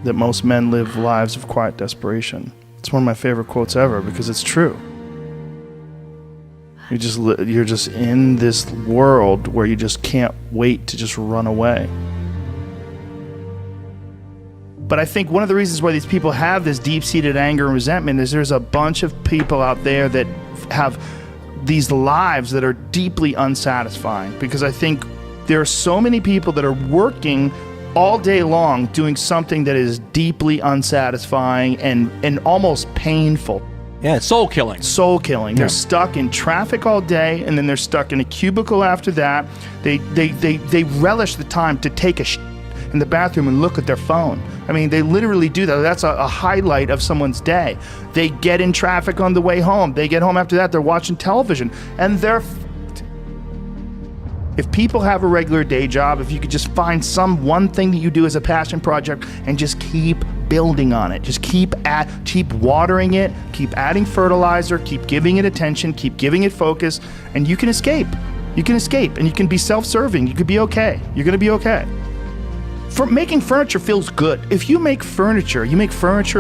that most men live lives of quiet desperation. It's one of my favorite quotes ever because it's true. You're just in this world where you just can't wait to just run away. But I think one of the reasons why these people have this deep-seated anger and resentment is there's a bunch of people out there that have these lives that are deeply unsatisfying, because I think there are so many people that are working all day long doing something that is deeply unsatisfying and almost painful. Yeah, soul killing. Soul killing. Yeah. They're stuck in traffic all day, and then they're stuck in a cubicle after that. They relish the time to take a shit in the bathroom and look at their phone. I mean, they literally do that. That's a highlight of someone's day. They get in traffic on the way home. They get home after that, they're watching television, and they're f***ed. If people have a regular day job, if you could just find some one thing that you do as a passion project and just keep building on it, just keep watering it, keep adding fertilizer, keep giving it attention, keep giving it focus, and you can escape. You can escape, and you can be self-serving. You could be okay. You're gonna be okay. Making furniture feels good. If you make furniture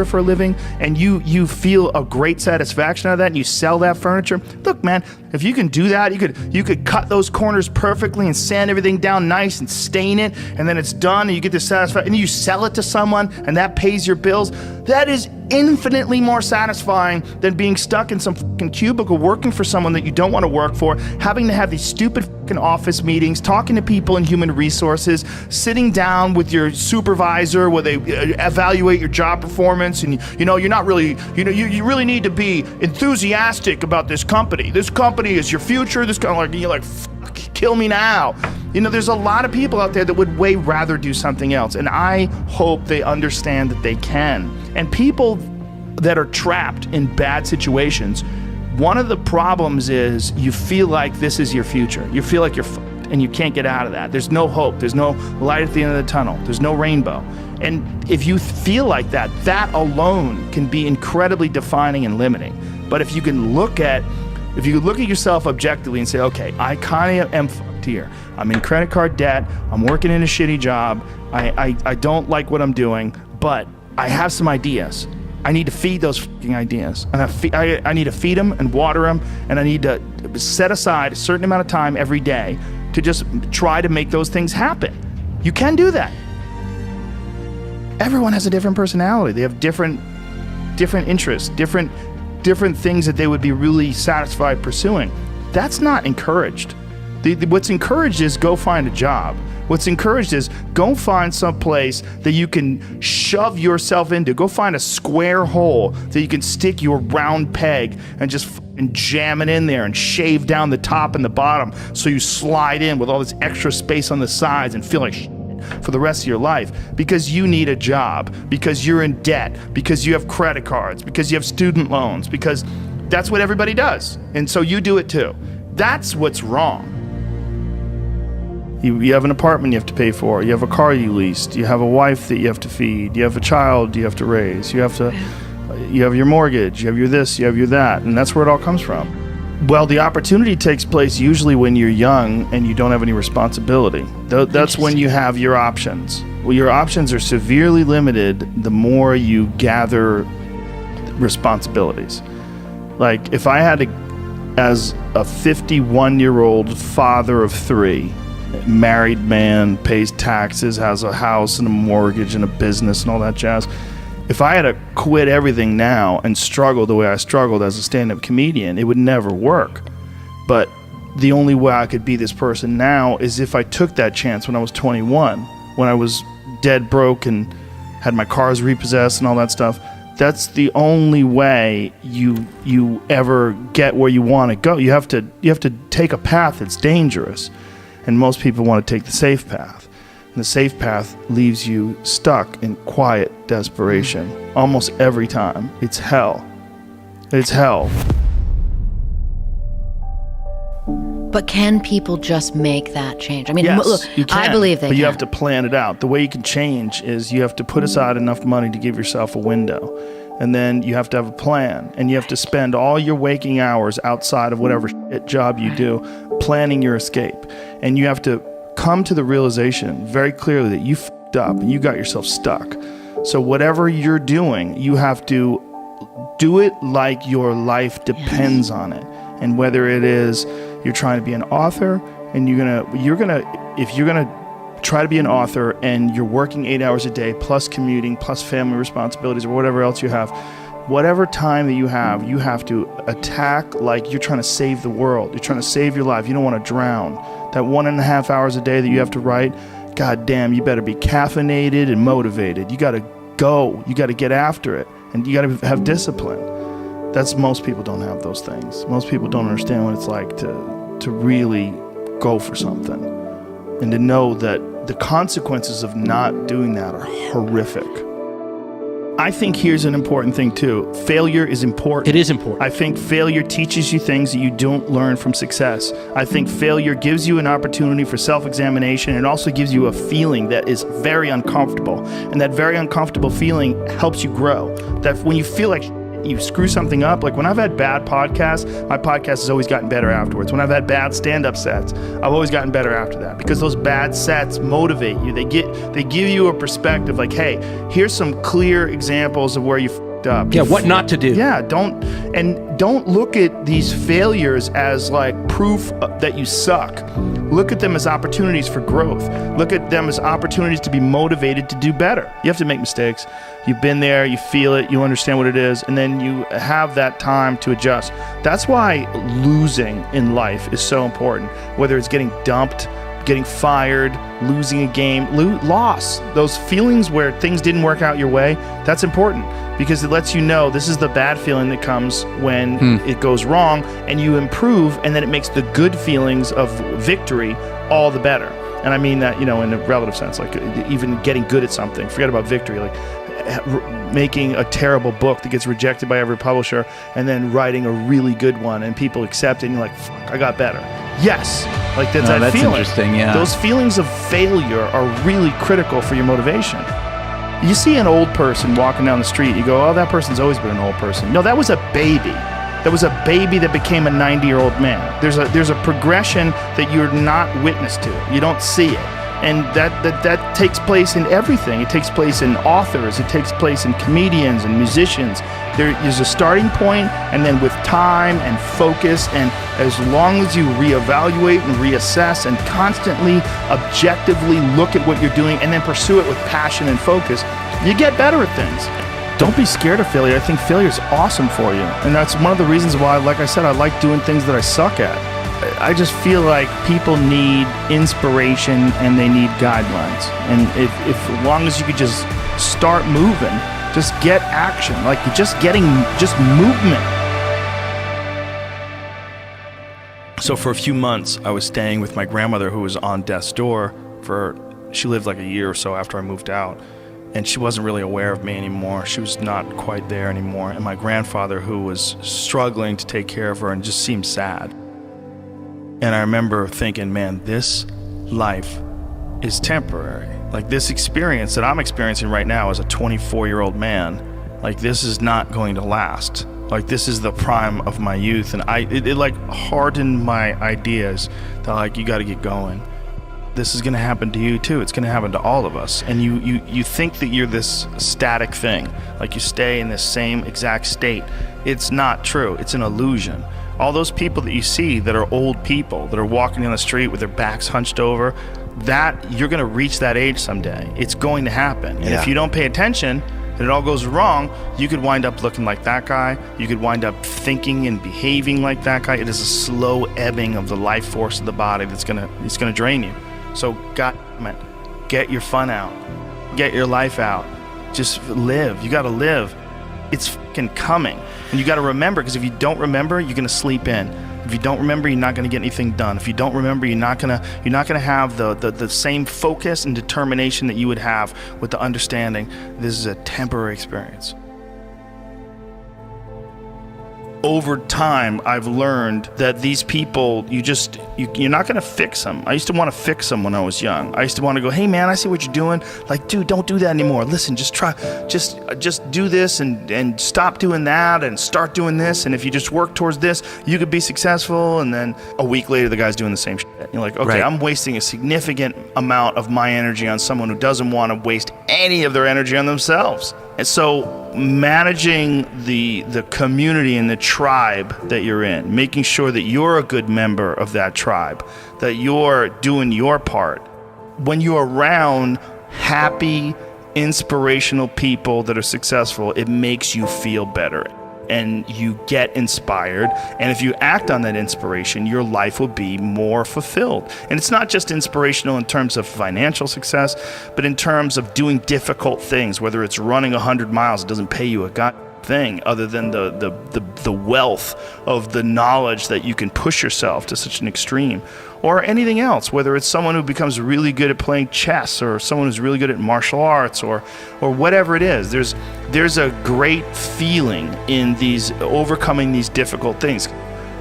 for a living, and you feel a great satisfaction out of that, and you sell that furniture. Look, man, if you can do that, you could cut those corners perfectly and sand everything down nice and stain it, and then it's done, and you get the satisfaction, and you sell it to someone, and that pays your bills. That is infinitely more satisfying than being stuck in some fucking cubicle working for someone that you don't want to work for, having to have these stupid fucking office meetings, talking to people in human resources, sitting down with your supervisor where they evaluate your job performance, and you're not really, you really need to be enthusiastic about this company. This company is your future. This kind of like, you're like, fuck, kill me now. There's a lot of people out there that would way rather do something else, and I hope they understand that they can. And people that are trapped in bad situations, one of the problems is you feel like this is your future. You feel like you're fucked and you can't get out of that. There's no hope. There's no light at the end of the tunnel. There's no rainbow. And if you feel like that, that alone can be incredibly defining and limiting. But if you look at yourself objectively and say, okay, I kind of am fucked here. I'm in credit card debt. I'm working in a shitty job. I don't like what I'm doing, but I have some ideas. I need to feed those fucking ideas. And I need to feed them and water them, and I need to set aside a certain amount of time every day to just try to make those things happen. You can do that. Everyone has a different personality. They have different interests, different things that they would be really satisfied pursuing. That's not encouraged. What's encouraged is go find a job. What's encouraged is go find some place that you can shove yourself into. Go find a square hole that you can stick your round peg and just fucking jam it in there and shave down the top and the bottom so you slide in with all this extra space on the sides and feel like shit for the rest of your life, because you need a job, because you're in debt, because you have credit cards, because you have student loans, because that's what everybody does. And so you do it too. That's what's wrong. You have an apartment you have to pay for. You have a car you leased. You have a wife that you have to feed. You have a child you have to raise. You have your mortgage. You have your this. You have your that. And that's where it all comes from. Well, the opportunity takes place usually when you're young and you don't have any responsibility. That's when you have your options. Well, your options are severely limited the more you gather responsibilities. Like if I had as a 51-year-old father of 3, married man, pays taxes, has a house and a mortgage and a business and all that jazz. If I had to quit everything now and struggle the way I struggled as a stand-up comedian, it would never work. But the only way I could be this person now is if I took that chance when I was 21, when I was dead broke and had my cars repossessed and all that stuff. That's the only way you ever get where you want to go. You have to take a path that's dangerous. And most people want to take the safe path. And the safe path leaves you stuck in quiet desperation. Almost every time. It's hell. It's hell. But can people just make that change? I mean, yes, look, you can, I believe they but can. you have to plan it out. The way you can change is you have to put aside enough money to give yourself a window. And then you have to have a plan. And you have to spend all your waking hours outside of whatever shit job you do planning your escape. And you have to come to the realization very clearly that you f***ed up and you got yourself stuck. So whatever you're doing, you have to do it like your life depends on it. And whether it is you're trying to be an author and if you're gonna try to be an author and you're working 8 hours a day plus commuting plus family responsibilities or whatever else you have, whatever time that you have to attack like you're trying to save the world. You're trying to save your life. You don't want to drown. That 1.5 hours a day that you have to write, God damn, you better be caffeinated and motivated. You got to go. You got to get after it. And you got to have discipline. Most people don't have those things. Most people don't understand what it's like to really go for something and to know that the consequences of not doing that are horrific. I think here's an important thing too. Failure is important. It is important. I think failure teaches you things that you don't learn from success. I think failure gives you an opportunity for self-examination and also gives you a feeling that is very uncomfortable. And that very uncomfortable feeling helps you grow. That when you feel like you screw something up, like when I've had bad podcasts, my podcast has always gotten better afterwards. When I've had bad stand-up sets, I've always gotten better after that because those bad sets motivate you. They give you a perspective like, hey, here's some clear examples of where you f***ed up. Yeah, what not to do. Yeah, don't look at these failures as like proof that you suck. Look at them as opportunities for growth. Look at them as opportunities to be motivated to do better. You have to make mistakes. You've been there, you feel it, you understand what it is, and then you have that time to adjust. That's why losing in life is so important. Whether it's getting dumped, getting fired, losing a game, loss. Those feelings where things didn't work out your way, that's important because it lets you know this is the bad feeling that comes when it goes wrong, and you improve, and then it makes the good feelings of victory all the better. And I mean that, in a relative sense, like even getting good at something. Forget about victory, like making a terrible book that gets rejected by every publisher and then writing a really good one and people accept it and you're like, fuck, I got better. Yes. Like that's that feeling. Interesting, yeah. Those feelings of failure are really critical for your motivation. You see an old person walking down the street, you go, oh, that person's always been an old person. No, that was a baby. That was a baby that became a 90-year-old man. There's a progression that you're not witness to. You don't see it. And that takes place in everything. It takes place in authors. It takes place in comedians and musicians. There is a starting point, and then with time and focus, and as long as you reevaluate and reassess and constantly objectively look at what you're doing and then pursue it with passion and focus, you get better at things. Don't be scared of failure. I think failure is awesome for you. And that's one of the reasons why, like I said, I like doing things that I suck at. I just feel like people need inspiration and they need guidelines. And if as long as you could just start moving, just get action, like you're just movement. So for a few months, I was staying with my grandmother who was on death's door she lived like a year or so after I moved out. And she wasn't really aware of me anymore. She was not quite there anymore. And my grandfather, who was struggling to take care of her and just seemed sad. And I remember thinking, man, this life is temporary. Like this experience that I'm experiencing right now as a 24-year-old man, like this is not going to last. Like this is the prime of my youth. And it like hardened my ideas that like, you got to get going. This is going to happen to you too. It's going to happen to all of us. And you think that you're this static thing, like you stay in this same exact state. It's not true. It's an illusion. All those people that you see that are old people that are walking down the street with their backs hunched over, that you're going to reach that age someday. It's going to happen. And if you don't pay attention and it all goes wrong, you could wind up looking like that guy. You could wind up thinking and behaving like that guy. It is a slow ebbing of the life force of the body it's going to drain you. So goddammit, get your fun out. Get your life out. Just live. You got to live. It's fucking coming. And you got to remember, because if you don't remember, you're going to sleep in. If you don't remember, you're not going to get anything done. If you don't remember, you're not going to have the same focus and determination that you would have with the understanding this is a temporary experience. over time, I've learned that these people, you're not going to fix them. I used to want to fix them when I was young. I used to want to go, hey man, I see what you're doing. Like, dude, don't do that anymore. Listen, just do this and stop doing that and start doing this. And if you just work towards this, you could be successful. And then a week later, the guy's doing the same shit. And you're like, okay, Right. I'm wasting a significant amount of my energy on someone who doesn't want to waste any of their energy on themselves. And so managing the community and the tribe that you're in, making sure that you're a good member of that tribe, that you're doing your part. When you're around happy, inspirational people that are successful, it makes you feel better and you get inspired. And if you act on that inspiration, your life will be more fulfilled. And it's not just inspirational in terms of financial success, but in terms of doing difficult things, whether it's running 100 miles, it doesn't pay you a god thing other than the wealth of the knowledge that you can push yourself to such an extreme, or anything else, whether it's someone who becomes really good at playing chess or someone who's really good at martial arts or whatever it is. There's a great feeling in these overcoming these difficult things.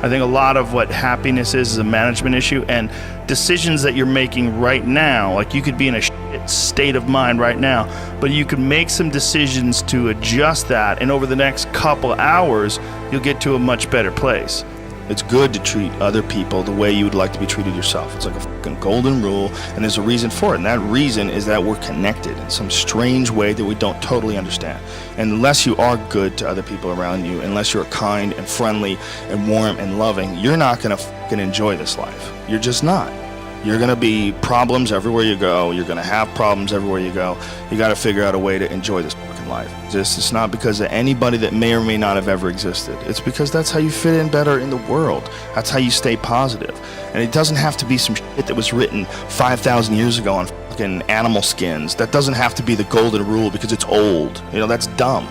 I think a lot of what happiness is a management issue, and decisions that you're making right now, like you could be in a shit state of mind right now, but you could make some decisions to adjust that, and over the next couple hours, you'll get to a much better place. It's good to treat other people the way you would like to be treated yourself. It's like a fucking golden rule, and there's a reason for it. And that reason is that we're connected in some strange way that we don't totally understand. And unless you are good to other people around you, unless you're kind and friendly and warm and loving, you're not gonna fucking enjoy this life. You're just not. You're gonna be problems everywhere you go. You're gonna have problems everywhere you go. You gotta figure out a way to enjoy this fucking life. It's not because of anybody that may or may not have ever existed. It's because that's how you fit in better in the world. That's how you stay positive. And it doesn't have to be some shit that was written 5,000 years ago on fucking animal skins. That doesn't have to be the golden rule because it's old. You know, that's dumb.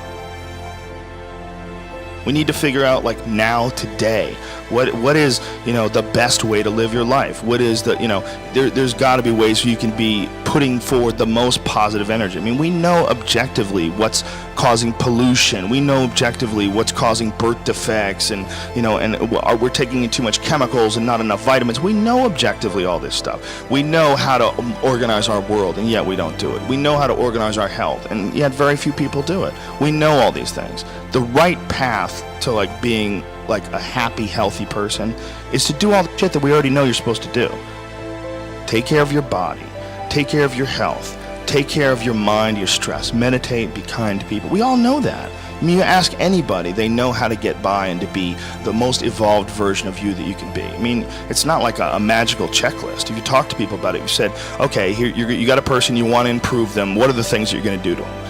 We need to figure out, like, now, today, what is, you know, the best way to live your life? What is the, you know, there's got to be ways where you can be putting forward the most positive energy. I mean, we know objectively what's causing pollution. We know objectively what's causing birth defects, and, you know, and we're taking in too much chemicals and not enough vitamins. We know objectively all this stuff. We know how to organize our world, and yet we don't do it. We know how to organize our health, and yet very few people do it. We know all these things. The right path to, like, being like a happy, healthy person is to do all the shit that we already know you're supposed to do. Take care of your body, take care of your health, take care of your mind, your stress, meditate, be kind to people. We all know that. I mean, you ask anybody, they know how to get by and to be the most evolved version of you that you can be. I mean, it's not like a magical checklist. If you talk to people about it, you said, okay, here you got a person, you want to improve them, what are the things that you're going to do to them?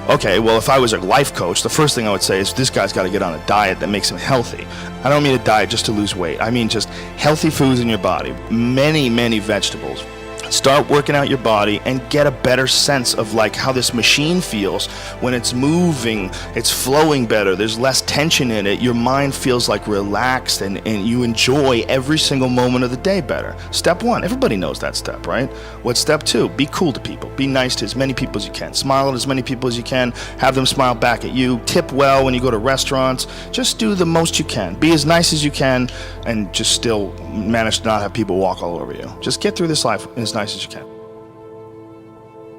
Okay, well, if I was a life coach, the first thing I would say is this guy's got to get on a diet that makes him healthy. I don't mean a diet just to lose weight. I mean just healthy foods in your body, many, many vegetables. Start working out your body and get a better sense of, like, how this machine feels when it's moving, it's flowing better, there's less tension in it, your mind feels like relaxed, and you enjoy every single moment of the day better. Step one, everybody knows that step, right? What's step two? Be cool to people. Be nice to as many people as you can. Smile at as many people as you can. Have them smile back at you. Tip well when you go to restaurants. Just do the most you can. Be as nice as you can, and just still manage to not have people walk all over you. Just get through this life as nice as you can.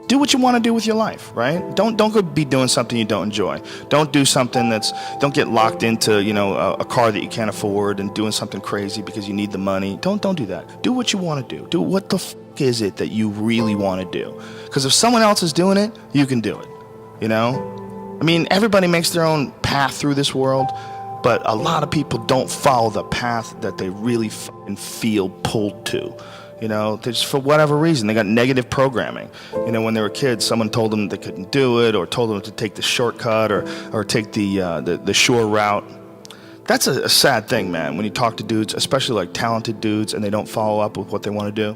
Do what you want to do with your life, right? Don't go be doing something you don't enjoy. Don't do something don't get locked into, you know, a car that you can't afford and doing something crazy because you need the money. Don't do that. Do what you want to do. Do what the fuck is it that you really want to do? Because if someone else is doing it, you can do it, you know? I mean, everybody makes their own path through this world, but a lot of people don't follow the path that they really fucking feel pulled to. You know, just for whatever reason, they got negative programming. You know, when they were kids, someone told them they couldn't do it, or told them to take the shortcut, or take the shore route. That's a sad thing, man, when you talk to dudes, especially like talented dudes, and they don't follow up with what they want to do.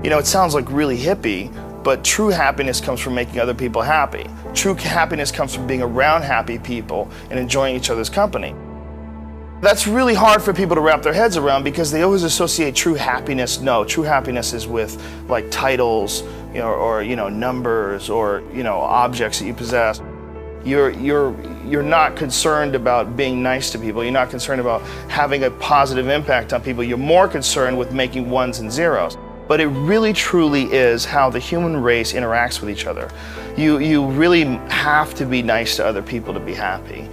You know, it sounds like really hippie, but true happiness comes from making other people happy. True happiness comes from being around happy people and enjoying each other's company. That's really hard for people to wrap their heads around because they always associate true happiness. No, true happiness is with, like, titles, you know, or, you know, numbers, or, you know, objects that you possess. you're not concerned about being nice to people. You're not concerned about having a positive impact on people. You're more concerned with making ones and zeros. But it really truly is how the human race interacts with each other. You really have to be nice to other people to be happy.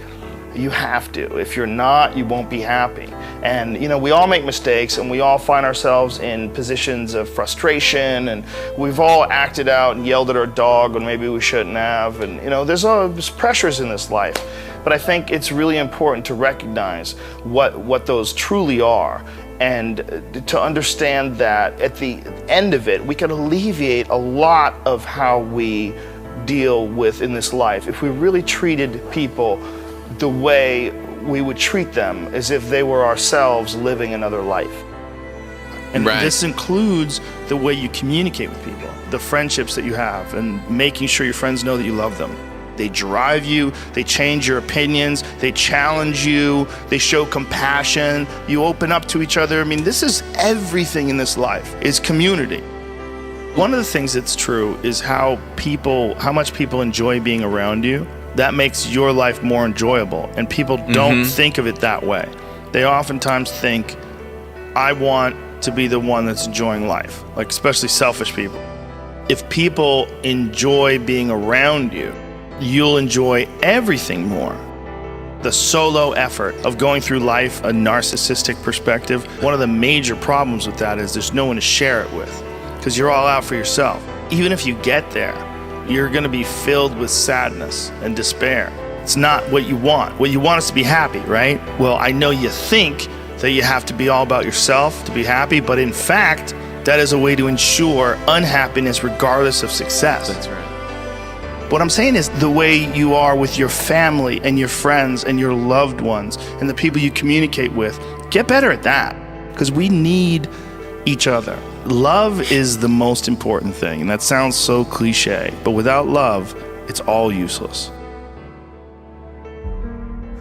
You have to. If you're not, you won't be happy. And we all make mistakes, and we all find ourselves in positions of frustration, and we've all acted out and yelled at our dog when maybe we shouldn't have. And there's pressures in this life. But I think it's really important to recognize what those truly are, and to understand that at the end of it, we can alleviate a lot of how we deal with in this life if we really treated people the way we would treat them as if they were ourselves living another life. And this includes the way you communicate with people, the friendships that you have, and making sure your friends know that you love them. They drive you, they change your opinions, they challenge you, they show compassion, you open up to each other. I mean, this is everything in this life, is community. One of the things that's true is how much people enjoy being around you. That makes your life more enjoyable, and people don't think of it that way. They oftentimes think, I want to be the one that's enjoying life, like especially selfish people. If people enjoy being around you, you'll enjoy everything more. The solo effort of going through life, a narcissistic perspective, one of the major problems with that is there's no one to share it with, because you're all out for yourself. Even if you get there, you're going to be filled with sadness and despair. It's not what you want. What you want is to be happy, right? Well, I know you think that you have to be all about yourself to be happy, but in fact, that is a way to ensure unhappiness regardless of success. That's right. What I'm saying is the way you are with your family and your friends and your loved ones and the people you communicate with, get better at that, because we need each other. Love is the most important thing, and that sounds so cliche, but without love, it's all useless.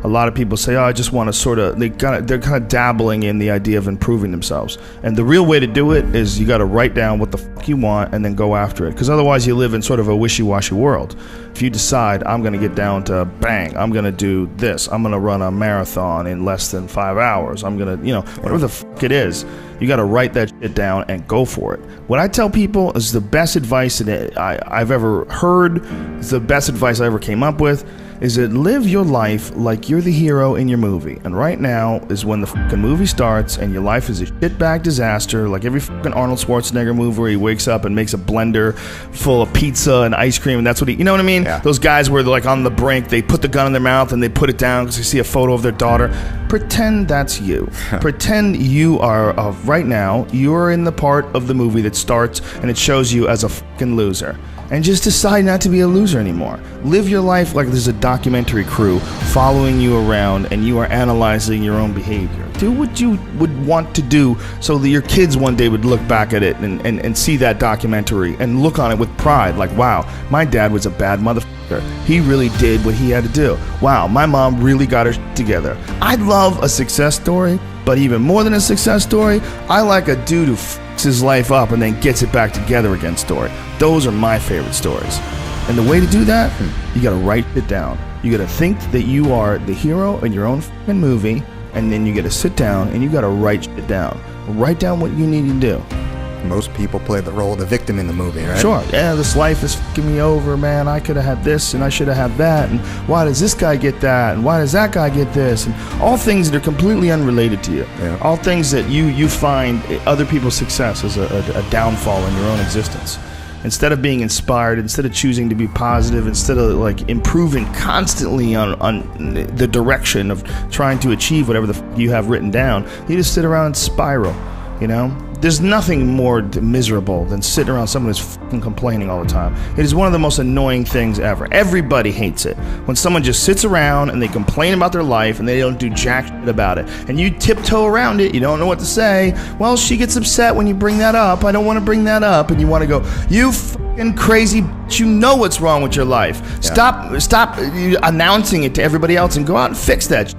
A lot of people say, I just want to they're kind of dabbling in the idea of improving themselves. And the real way to do it is you got to write down what the fuck you want and then go after it. Because otherwise you live in sort of a wishy-washy world. If you decide, I'm going to get down to bang, I'm going to do this, I'm going to run a marathon in less than 5 hours, I'm going to, whatever the fuck it is, you got to write that shit down and go for it. What I tell people is the best advice that I've ever heard, is the best advice I ever came up with, is that live your life like you're the hero in your movie. And right now is when the fucking movie starts and your life is a shitbag disaster, like every fucking Arnold Schwarzenegger movie where he wakes up and makes a blender full of pizza and ice cream, and that's what you know what I mean? Yeah. Those guys where they're like on the brink, they put the gun in their mouth and they put it down because they see a photo of their daughter. Pretend that's you. Pretend you are, right now, you're in the part of the movie that starts and it shows you as a fucking loser. And just decide not to be a loser anymore. Live your life like there's a documentary crew following you around and you are analyzing your own behavior. Do what you would want to do so that your kids one day would look back at it and see that documentary and look on it with pride. Like, wow, my dad was a bad motherfucker. He really did what he had to do. Wow, my mom really got her shit together. I love a success story, but even more than a success story, I like a dude who fucks his life up and then gets it back together again story. Those are my favorite stories. And the way to do that, you gotta write it down. You gotta think that you are the hero in your own fucking movie, and then you gotta sit down and you gotta write it down. Write down what you need to do. Most people play the role of the victim in the movie, right? Sure. Yeah, this life is fucking me over, man. I could have had this and I should have had that. And why does this guy get that? And why does that guy get this? And all things that are completely unrelated to you. Yeah. All things that you find other people's success as a downfall in your own existence. Instead of being inspired, instead of choosing to be positive, instead of like improving constantly on the direction of trying to achieve whatever the you have written down, you just sit around and spiral, There's nothing more miserable than sitting around someone who's fucking complaining all the time. It is one of the most annoying things ever. Everybody hates it. When someone just sits around and they complain about their life and they don't do jack shit about it. And you tiptoe around it, you don't know what to say. Well, she gets upset when you bring that up. I don't want to bring that up. And you want to go, you fucking crazy bitch, you know what's wrong with your life. Yeah. Stop announcing it to everybody else and go out and fix that shit.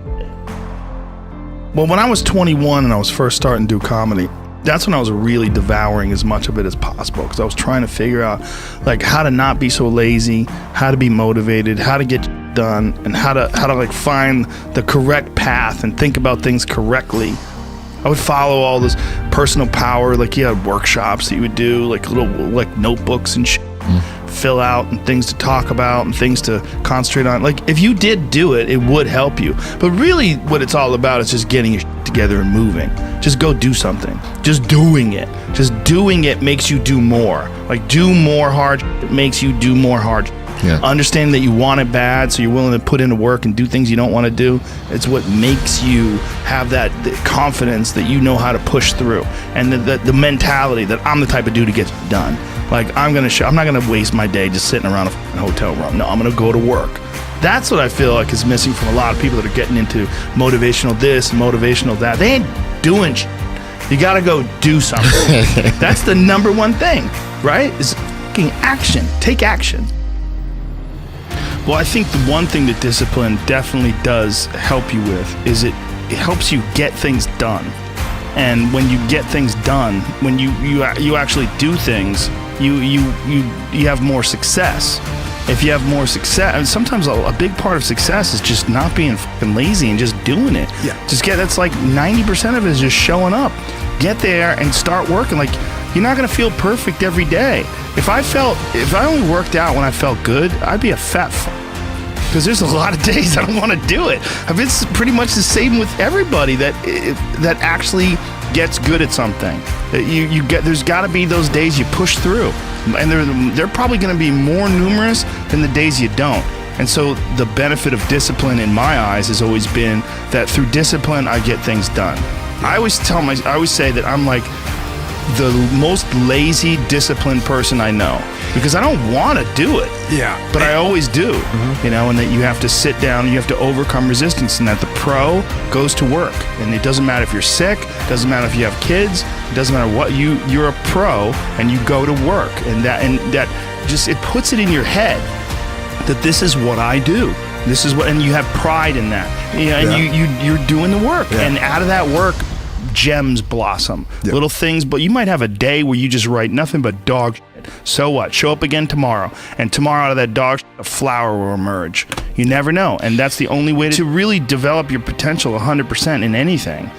Well, when I was 21 and I was first starting to do comedy, that's when I was really devouring as much of it as possible, because I was trying to figure out like how to not be so lazy, how to be motivated, how to get shit done and how to like find the correct path and think about things correctly. I would follow all this personal power, like you had workshops that you would do, like little like notebooks and shit, fill out and things to talk about and things to concentrate on. Like if you did do it, it would help you. But really what it's all about is just getting your shit together and moving. Just go do something. Just doing it. Just doing it makes you do more. Like do more hard shit makes you do more hard shit. Yeah. Understanding that you want it bad, so you're willing to put into work and do things you don't want to do. It's what makes you have that the confidence that you know how to push through, and the mentality that I'm the type of dude who gets done. Like I'm not gonna waste my day just sitting around a hotel room. No, I'm gonna go to work. That's what I feel like is missing from a lot of people that are getting into motivational this, motivational that. They ain't doing shit. You gotta go do something. That's the number one thing, right? Is fucking action. Take action. Well, I think the one thing that discipline definitely does help you with is it helps you get things done. And when you get things done, when you actually do things, you have more success. If you have more success, and sometimes a big part of success is just not being fucking lazy and just doing it. Yeah. That's like 90% of it is just showing up. Get there and start working. Like you're not gonna feel perfect every day. If I only worked out when I felt good, I'd be a fat because there's a lot of days I don't want to do it. It's pretty much the same with everybody that actually gets good at something. There's got to be those days you push through, and they're probably going to be more numerous than the days you don't. And so the benefit of discipline in my eyes has always been that through discipline I get things done. I always say that I'm like the most lazy, disciplined person I know because I don't want to do it. Yeah. But I always do. You know, and that you have to sit down and you have to overcome resistance, and that the pro goes to work. And it doesn't matter if you're sick, it doesn't matter if you have kids, it doesn't matter what you're a pro and you go to work. And that just it puts it in your head that this is what I do. This is what, and you have pride in that. You know, and you're doing the work. Yeah. And out of that work, gems blossom. Yep. Little things, but you might have a day where you just write nothing but dog shit. So what? Show up again tomorrow, and tomorrow out of that dog shit, a flower will emerge. You never know, and that's the only way to really develop your potential 100% in anything.